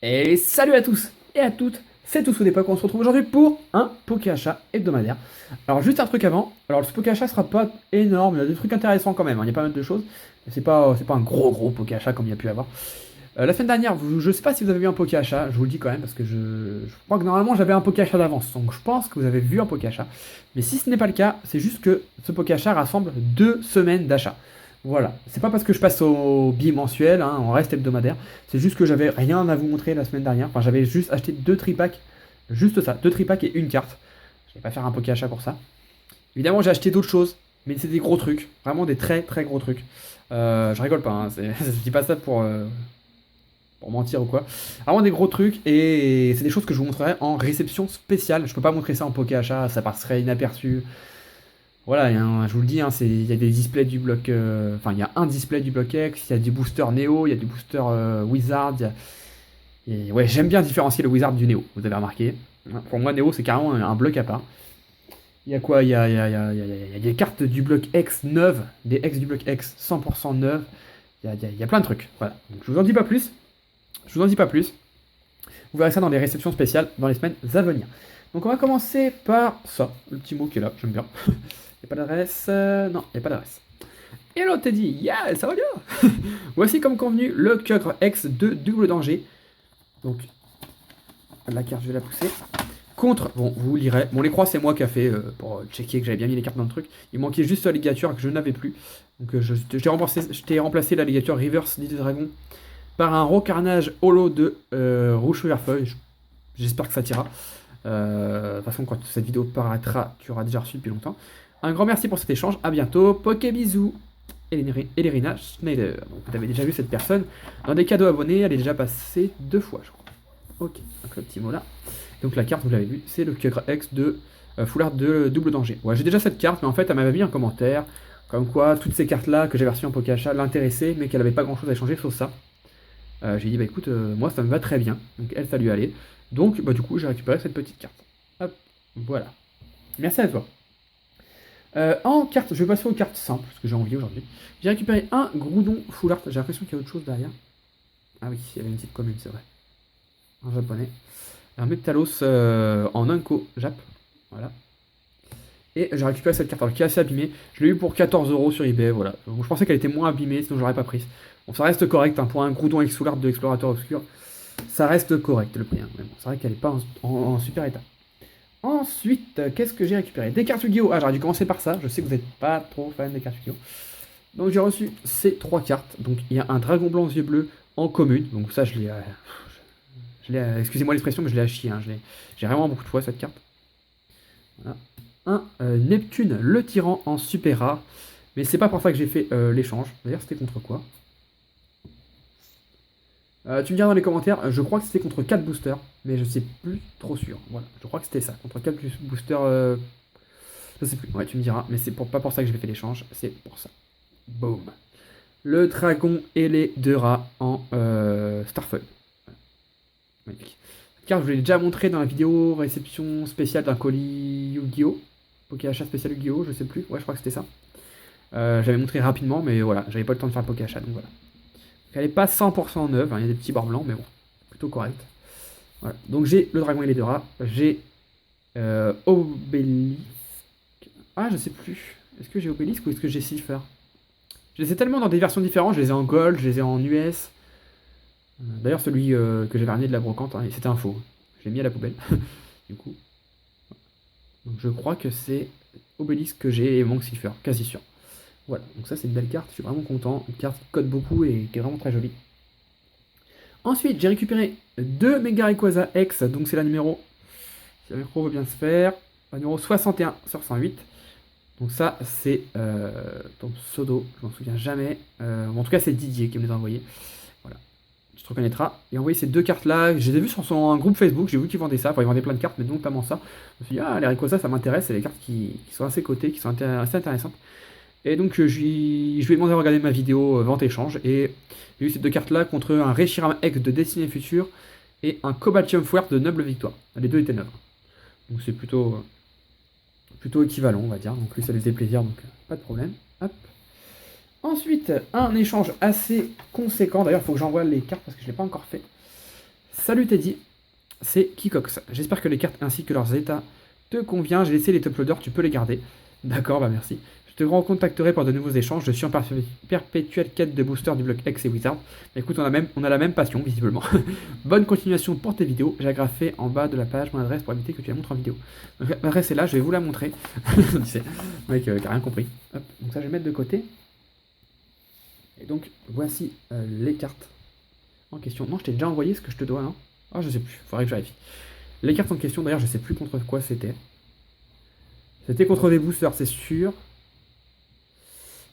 Et salut à tous et à toutes, c'est Tous ou d'époque, on se retrouve aujourd'hui pour un Pokéachat hebdomadaire. Alors juste un truc avant, alors ce Pokéachat sera pas énorme, il y a des trucs intéressants quand même, hein, il y a pas mal de choses, mais c'est pas un gros Pokéachat comme il y a pu avoir. La semaine dernière, je sais pas si vous avez vu un Pokéachat, je vous le dis quand même, parce que je crois que normalement j'avais un Pokéachat d'avance, donc je pense que vous avez vu un Pokéachat. Mais si ce n'est pas le cas, c'est juste que ce Pokéachat rassemble 2 semaines d'achat. Voilà, c'est pas parce que je passe au bimensuel, hein, on reste hebdomadaire, c'est juste que j'avais rien à vous montrer la semaine dernière. Enfin, j'avais juste acheté 2 tripacks, juste ça, 2 tripacks et une carte. Je vais pas faire un Pokéachat pour ça. Évidemment, j'ai acheté d'autres choses, mais c'est des gros trucs, vraiment des très gros trucs. Je rigole pas, hein, je dis pas ça pour mentir ou quoi. Vraiment des gros trucs et c'est des choses que je vous montrerai en réception spéciale. Je peux pas montrer ça en Pokéachat, ça passerait inaperçu. Voilà, je vous le dis, hein, il y a des displays du bloc. Enfin, il y a un display du bloc X, il y a du booster Neo, il y a du booster Wizard. Et ouais, j'aime bien différencier le Wizard du Neo, vous avez remarqué. Pour moi, Neo, c'est carrément un bloc à part. Il y a quoi il y a des cartes du bloc X neuves, des X du bloc X 100% neuves. Il y a plein de trucs. Voilà. Donc, je vous en dis pas plus. Je vous en dis pas plus. Vous verrez ça dans les réceptions spéciales dans les semaines à venir. Donc on va commencer par ça, le petit mot qui est là, j'aime bien. Il n'y a pas d'adresse. Non, il n'y a pas d'adresse. Hello Teddy, yeah, ça va bien. Voici comme convenu le Kyogre X de double danger. Donc la carte, je vais la pousser. Contre, bon, vous lirez. Bon, les croix, c'est moi qui a fait pour checker que j'avais bien mis les cartes dans le truc. Il manquait juste la ligature que je n'avais plus. Donc je t'ai remplacé la ligature Reverse Little Dragon par un Rocarnage holo de Rouge Feuille. J'espère que ça t'ira. De toute façon, quand cette vidéo paraîtra, tu auras déjà reçu depuis longtemps. Un grand merci pour cet échange. À bientôt. Poké bisous. Elerina Schneider. Donc, vous avez déjà vu cette personne dans des cadeaux abonnés. Elle est déjà passée 2 fois, je crois. Ok, donc le petit mot là. Donc la carte, vous l'avez vu, c'est le Kyogre X de Foulard de double danger. Ouais, j'ai déjà cette carte, mais en fait, elle m'avait mis un commentaire. Comme quoi, toutes ces cartes-là que j'avais reçues en Pokéachat l'intéressaient, mais qu'elle n'avait pas grand-chose à échanger sauf ça. J'ai dit, bah écoute, moi ça me va très bien. Donc elle, ça lui allait. Donc, bah du coup, j'ai récupéré cette petite carte. Hop, voilà. Merci à toi. En carte, je vais passer aux cartes simples, parce que j'ai envie aujourd'hui. J'ai récupéré un Groudon Full Art. J'ai l'impression qu'il y a autre chose derrière. Ah oui, il y avait une petite commune, c'est vrai. En japonais. Un Meptalos en Unko Jap. Voilà. Et j'ai récupéré cette carte alors, qui est assez abîmée. Je l'ai eu pour 14 € sur eBay. Voilà. Donc, je pensais qu'elle était moins abîmée, sinon j'aurais pas prise. Bon, ça reste correct hein, pour un Groudon X Full Art de Explorateur Obscur. Ça reste correct le prix. Hein, bon, c'est vrai qu'elle n'est pas en super état. Ensuite, qu'est-ce que j'ai récupéré? Des cartes Yu-Gi-Oh! Ah, j'aurais dû commencer par ça. Je sais que vous n'êtes pas trop fan des cartes Yu-Gi-Oh! Donc j'ai reçu ces 3 cartes. Donc il y a un dragon blanc aux yeux bleus en commune. Donc ça, excusez-moi l'expression, mais je l'ai à chier. Hein. J'ai vraiment beaucoup de fois cette carte. Voilà. Un Neptune le tyran en super rare. Mais c'est pas pour ça que j'ai fait l'échange. D'ailleurs, c'était contre quoi? Tu me diras dans les commentaires, je crois que c'était contre 4 boosters, mais je sais plus trop sûr. Voilà, je crois que c'était ça, contre 4 boosters, je sais plus. Ouais, tu me diras, mais c'est pas pour ça que j'ai fait l'échange, c'est pour ça. Boom. Le dragon et les 2 rats en Starfall. Magnifique. Cette carte, je vous l'ai déjà montré dans la vidéo réception spéciale d'un colis Yu-Gi-Oh! Pokéachat spécial Yu-Gi-Oh! Je sais plus, ouais, je crois que c'était ça. J'avais montré rapidement, mais voilà, j'avais pas le temps de faire le Pokéachat, donc voilà. Elle n'est pas 100% neuve, hein, il y a des petits bords blancs, mais bon, plutôt correct. Voilà. Donc j'ai le dragon et les 2 rats, j'ai Obélisque. Ah, je sais plus. Est-ce que j'ai Obélisque ou est-ce que j'ai Silpher? Je les ai tellement dans des versions différentes, je les ai en Gold, je les ai en US. D'ailleurs, celui que j'avais ramené de la brocante, hein, c'était un faux. J'ai mis à la poubelle, du coup. Donc je crois que c'est Obélisque que j'ai et manque Silpher, quasi sûr. Voilà, donc ça c'est une belle carte, je suis vraiment content. Une carte qui code beaucoup et qui est vraiment très jolie. Ensuite, j'ai récupéré 2 Mega Rayquaza X, donc c'est la numéro, si la micro veut bien se faire, la numéro 61 sur 108. Donc ça, c'est ton pseudo, je m'en souviens jamais. En tout cas, c'est Didier qui me les a envoyés. Voilà, tu te reconnaîtras. Il a envoyé ces 2 cartes-là, je les ai vues sur un groupe Facebook, j'ai vu qu'il vendait ça, enfin il vendait plein de cartes, mais notamment ça. Je me suis dit, ah, les Rayquaza, ça m'intéresse, c'est les cartes qui sont assez cotées, qui sont assez intéressantes. Et donc je lui ai demandé de regarder ma vidéo vente-échange, et j'ai eu ces 2 cartes-là contre un Reshiram X de Destinée Future et un Cobaltium Fuerte de Noble Victoire. Les deux étaient neufs. Donc c'est plutôt équivalent, on va dire. Donc lui, ça lui faisait plaisir, donc pas de problème. Hop. Ensuite, un échange assez conséquent. D'ailleurs, il faut que j'envoie les cartes parce que je ne l'ai pas encore fait. Salut Teddy, c'est Kikox. J'espère que les cartes ainsi que leurs états te conviennent. J'ai laissé les top loaders, tu peux les garder. D'accord, bah merci. Je te recontacterai pour de nouveaux échanges. Je suis en perpétuelle quête de booster du bloc X et Wizard. Écoute, on a la même passion, visiblement. Bonne continuation pour tes vidéos. J'ai agrafé en bas de la page mon adresse pour éviter que tu la montres en vidéo. Donc l'adresse est là, je vais vous la montrer. C'est le mec qui a rien compris. Hop, donc ça, je vais mettre de côté. Et donc, voici les cartes en question. Non, je t'ai déjà envoyé ce que je te dois, non? Ah, je sais plus, faudrait que je vérifie. Les cartes en question, d'ailleurs, je sais plus contre quoi c'était. C'était contre des boosters, c'est sûr.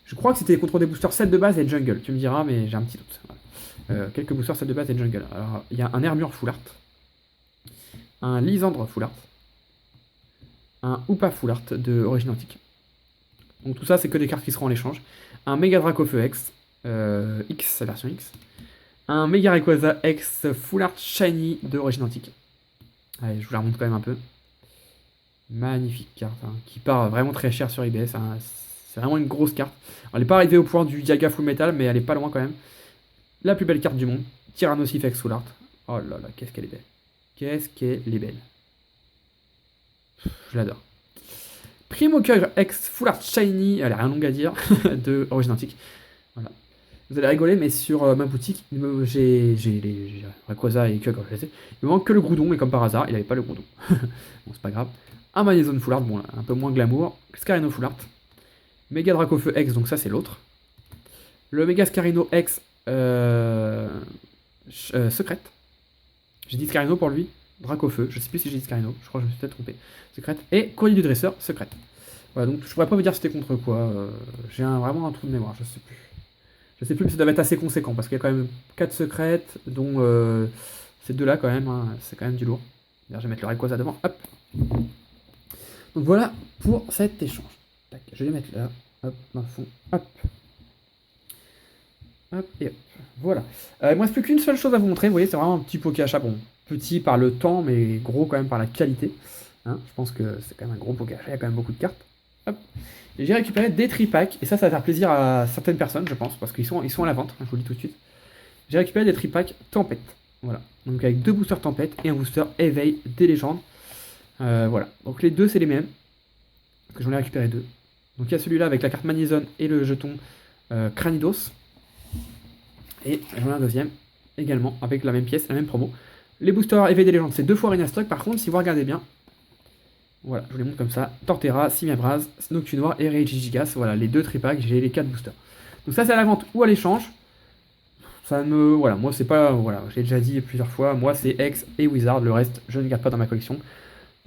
Je crois que c'était contre des boosters 7 de base et jungle. Tu me diras, mais j'ai un petit doute. Voilà. Quelques boosters 7 de base et jungle. Alors, il y a un Hermure full art. Un Lysandre full art. Un Hoopa full art de origine antique. Donc tout ça, c'est que des cartes qui seront en échange. Un Méga Dracofeu X. X, la version X. Un Méga Rayquaza X full art shiny de origine antique. Allez, je vous la remonte quand même un peu. Magnifique carte, hein, qui part vraiment très cher sur IBS. Hein. C'est vraiment une grosse carte. Elle n'est pas arrivée au point du Dialga Full Metal, mais elle est pas loin quand même. La plus belle carte du monde. Tyrannosifex Full Art. Oh là là, qu'est-ce qu'elle est belle. Qu'est-ce qu'elle est belle. Je l'adore. Primocure X Full Art Shiny, elle a rien long à dire, de origine antique. Voilà. Vous allez rigoler, mais sur ma boutique, j'ai les Rayquaza et Kyogre, je les ai. Il me manque que le Groudon, mais comme par hasard, il n'avait pas le Groudon. Bon, c'est pas grave. Un Magnézone Full Art, bon, là, un peu moins glamour. Scarino Full Art. Méga Dracofeu X, donc ça c'est l'autre. Le Méga Scarino X secrète. J'ai dit Scarino pour lui. Dracofeu, je sais plus si j'ai dit Scarino, je crois que je me suis peut-être trompé. Secrète. Et Courrier du Dresseur, secrète. Voilà, donc je pourrais pas vous dire c'était contre quoi. J'ai vraiment un trou de mémoire, je sais plus. Je sais plus, mais ça doit être assez conséquent parce qu'il y a quand même 4 secrètes, dont ces deux-là quand même, hein, c'est quand même du lourd. D'ailleurs, je vais mettre le Rayquaza devant. Hop. Donc voilà pour cet échange. Tac, je vais les mettre là. Hop, dans le fond. Hop. Hop et hop. Voilà. Il ne me reste plus qu'une seule chose à vous montrer. Vous voyez, c'est vraiment un petit Pokéachat. Bon, petit par le temps, mais gros quand même par la qualité. Hein, je pense que c'est quand même un gros Pokéachat. Il y a quand même beaucoup de cartes. Hop. Et j'ai récupéré des tripacks. Et ça va faire plaisir à certaines personnes, je pense, parce qu'ils sont à la vente. Hein, je vous le dis tout de suite. J'ai récupéré des tripacks Tempête. Voilà. Donc avec 2 boosters Tempête et un booster Éveil des légendes. Voilà. Donc les deux, c'est les mêmes. Parce que j'en ai récupéré 2. Donc il y a celui-là avec la carte Magnézone et le jeton Cranidos. Et j'en ai un deuxième également avec la même pièce, la même promo. Les boosters Éveil des légendes, c'est 2 fois Arena Stock. Par contre, si vous regardez bien, voilà, je vous les montre comme ça. Torterra, Simiabras, Noctunoir et Regigigas. Voilà, les 2 tripacks, j'ai les 4 boosters. Donc ça, c'est à la vente ou à l'échange. Ça me... Voilà, moi, c'est pas... Voilà, j'ai déjà dit plusieurs fois. Moi, c'est X et Wizard. Le reste, je ne garde pas dans ma collection.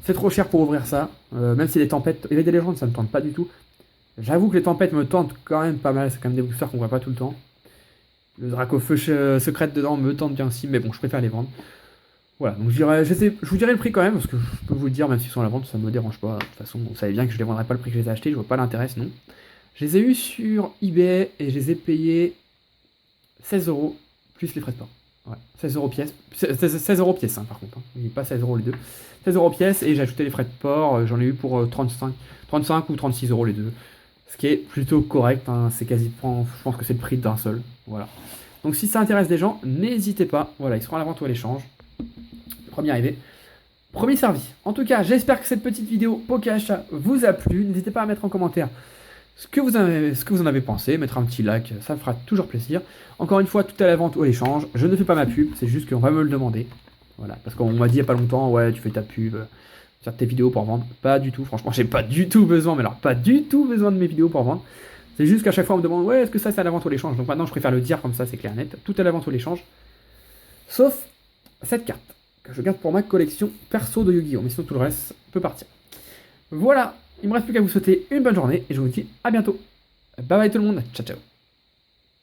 C'est trop cher pour ouvrir ça. Même si les tempêtes... Éveil des légendes, ça ne me tente pas du tout. J'avoue que les tempêtes me tentent quand même pas mal. C'est quand même des boosters qu'on voit pas tout le temps. Le Dracofeu secrète dedans me tente bien aussi. Mais bon, je préfère les vendre. Voilà, donc je vous dirai le prix quand même, parce que je peux vous le dire, même s'ils sont à la vente, ça ne me dérange pas. De toute façon, vous savez bien que je ne les vendrai pas le prix que je les ai achetés, je vois pas l'intérêt sinon. Je les ai eus sur eBay et je les ai payés 16 € plus les frais de port. Ouais, 16 € pièce. 16 € pièce, hein, par contre. Hein. Pas 16 € les deux. 16 € pièce et j'ai ajouté les frais de port. J'en ai eu pour 35 ou 36 € les deux. Ce qui est plutôt correct. Hein. C'est quasiment, je pense que c'est le prix d'un seul. Voilà. Donc si ça intéresse des gens, n'hésitez pas. Voilà, ils seront à la vente ou à l'échange. Premier arrivé, premier servi. En tout cas, j'espère que cette petite vidéo Pokéachat vous a plu. N'hésitez pas à mettre en commentaire ce que vous en avez pensé, mettre un petit like, ça me fera toujours plaisir. Encore une fois, tout à la vente ou à l'échange. Je ne fais pas ma pub, c'est juste qu'on va me le demander. Voilà, parce qu'on m'a dit il n'y a pas longtemps, ouais, tu fais ta pub sur tes vidéos pour vendre. Pas du tout, franchement, j'ai pas du tout besoin, mais alors pas du tout besoin de mes vidéos pour vendre. C'est juste qu'à chaque fois on me demande, ouais, est-ce que ça c'est à la vente ou à l'échange? Donc maintenant je préfère le dire comme ça, c'est clair et net. Tout à la vente ou à l'échange. Sauf cette carte que je garde pour ma collection perso de Yu-Gi-Oh! Mais sinon tout le reste peut partir. Voilà, il me reste plus qu'à vous souhaiter une bonne journée et je vous dis à bientôt. Bye bye tout le monde, ciao ciao.